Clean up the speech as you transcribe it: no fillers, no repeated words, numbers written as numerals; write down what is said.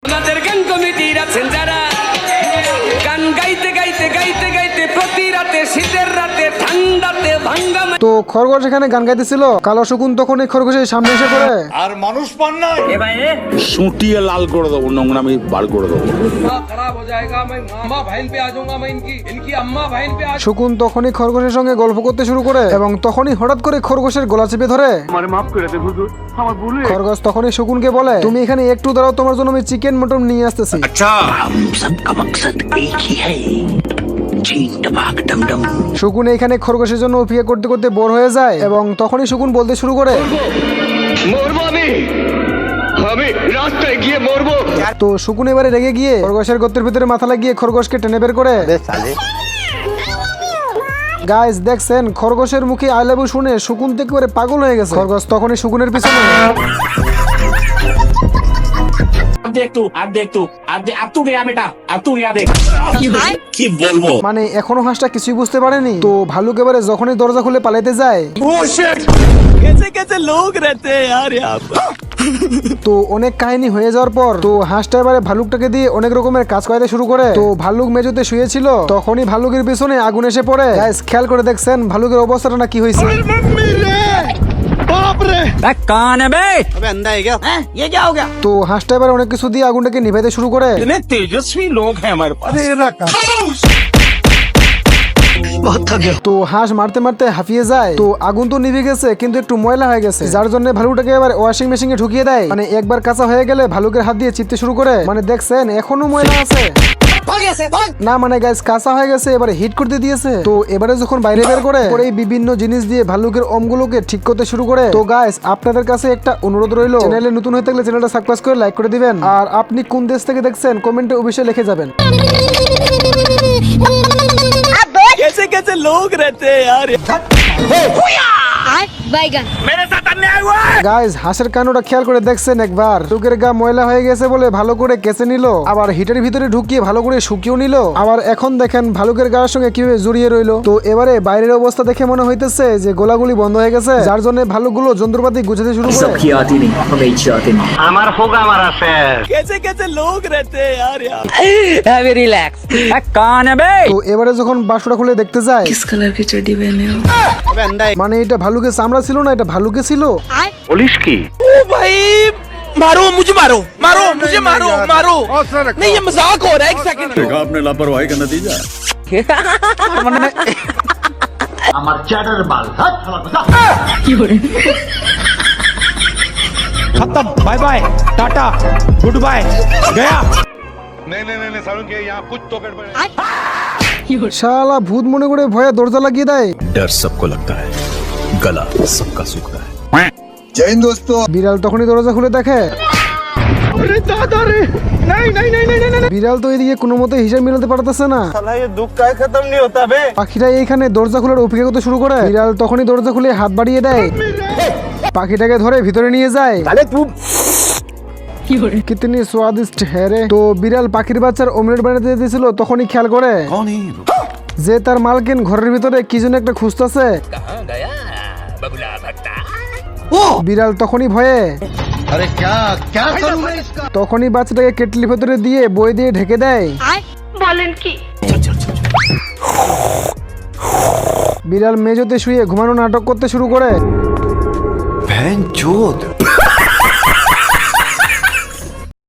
আমাদের গান কমিটির আছেন যারা গান গাইতে গাইতে গাইতে গাইতে প্রতি রাতে শীতের রাতে ঠান্ডাতে ভাঙ্গা। তো খরগোশ এখানে গান গাইতেছিল, কালো শকুন তখন এই খরগোশের সামনে এসে পড়ে আর মানুষ পান না সুটিয়ে লাল করে দেবো, নোংরামি বার করে দেবো। খারাপ হয়ে যায়গা, मैं मामा बहन पे आ जाऊंगा, मैं इनकी अम्मा बहन पे आ। শকুন তখনই খরগোশের সঙ্গে গল্প করতে শুরু করে এবং তখনই হঠাৎ করে খরগোশের গলা চেপে ধরে। খরগোশ তখনই শকুনকে বলে, তুমি এখানে একটু দাঁড়াও, তোমার জন্য আমি চিকেন মটন নিয়ে আসতেছি। শকুন এখানে খরগোশের জন্য অপেক্ষা করতে করতে বোর হয়ে যায় এবং তখনই শকুন বলতে শুরু করে, তো শকুন এবারে রেগে গিয়ে খরগোশের গর্তের ভিতরে মাথা লাগিয়ে খরগোশকে টেনে বের করে। গাইস দেখছেন খরগোশের মুখে আই লাভ ইউ শুনে শকুন থেকে একেবারে পাগল হয়ে গেছে। খরগোশ তখনই শকুনের পিছনে। মানে এখনো হাঁসটা কিছুই বুঝতে পারেনি। তো ভালুক এবারে যখনই দরজা খুলে পালাইতে যায়, তো অনেক কাহিনী হয়ে যাওয়ার পর তো হাঁসটা এবারে ভালুকটাকে দিয়ে অনেক রকমের কাজ করাতে শুরু করে। তো ভালুক মেঝেতে শুয়েছিল, তখনই ভালুকের পিছনে আগুন এসে পড়ে। গাইস খেয়াল করে দেখছেন ভালুকের অবস্থাটা না কি হয়েছে। তো হাঁসটা এবার অনেক কিছু দিয়ে আগুনটাকে নিভাইতে শুরু করে। তেজস্বী লোক হ্যাঁ আমার তো হাঁস মারতে মারতে হাঁপিয়ে যায়। তো আগুন তো নিভে গেছে কিন্তু একটু ময়লা হয়ে গেছে, যার জন্য ভালুকটাকে এবার ওয়াশিং মেশিনে ঢুকিয়ে দেয়। মানে একবার কাঁচা হয়ে গেলে ভালুকের হাত দিয়ে চিপতে শুরু করে। মানে দেখছেন এখনো ময়লা আছে না, মানে গাইস কাঁচা হয়ে গেছে, এবারে হিট করতে দিয়েছে। তো এবারে যখন বাইরে বের করে পরে বিভিন্ন জিনিস দিয়ে ভালুকের অমগুলোকে ঠিক করতে শুরু করে। তো গাইস আপনাদের কাছে একটা অনুরোধ রইলো, চ্যানেলে নতুন হয়ে থাকলে চ্যানেলটা সাবস্ক্রাইব করে লাইক করে দিবেন। আর আপনি কোন দেশ থেকে দেখছেন কমেন্টে অবশ্যই লিখে যাবেন। कैसे कैसे लोग रहते हैं यार। গাইস হাঁসের কানোটা খেয়াল করে দেখছেন একবার, টুকের গা ময়লা হয়ে গেছে বলে ভালো করে কেচে নিল, আবার হিটারের ভিতরে ঢুকিয়ে ভালো করে শুকিয়েও নিল। আবার এখন দেখেন ভালুকের গায়ের সঙ্গে কিভাবে জড়িয়ে রইলো। তো এবারে বাইরের অবস্থা দেখে মনে হইতেছে যে গোলাগুলি বন্ধ হয়ে গেছে, যার জন্য ভালুকগুলো যন্ত্রপাতি গুছাতে শুরু করে। আমার হোগা মারা শেষ। कैसे कैसे लोग रहते हैं यार यहाँ। তো এবারে যখন বাক্সটা খুলে দেখতে যায়, किस कलर की चड्डी पहने हो? মানে এটা ভালুকের চামড়া ছিল না, এটা ভালুকে ছিল। পুলিশ কি ओ भाई मारो मुझे, मारो मारो मुझे, मारो मारो। नहीं ये मजाक हो रहा है, एक सेकंड। आपने लापरवाही का नतीजा। আমার চ্যাটার বাল खत्म, bye bye tata goodbye गया। नहीं सारुण के यहाँ कुछ तो गड़बड़ है। শালা ভূত মনে করে ভয়ে দরজা লাগিয়ে দেয়। डर सबको लगता है, गला सबका सूखता है। বিড়াল তখনই দরজা খুলে দেখে। বিড়াল তো এদিকে কোনো মতে হিসাব মিলাতে পারতেছে না। পাখিটা এইখানে দরজা খোলার অপেক্ষা করতে শুরু করে। বিড়াল তখনই দরজা খুলে হাত বাড়িয়ে দেয়, পাখিটাকে ধরে ভিতরে নিয়ে যায়। কিতনি স্বাদিষ্ট হ্যাঁ রে। তো বিড়াল পাখির বাচ্চার অমলেট বানাতে দিয়েছিল, তখনই খেয়াল করে যে তার মালকিন ঘরের ভিতরে কি যেন একটা খুঁজতেছে। বিড়াল তখনই ভয়ে তখনই বাচ্চাটাকে কেটলির ভেতরে দিয়ে বই দিয়ে ঢেকে দেয়। বলেন কি? বিড়াল মেঝেতে শুয়ে ঘুমানো নাটক করতে শুরু করে।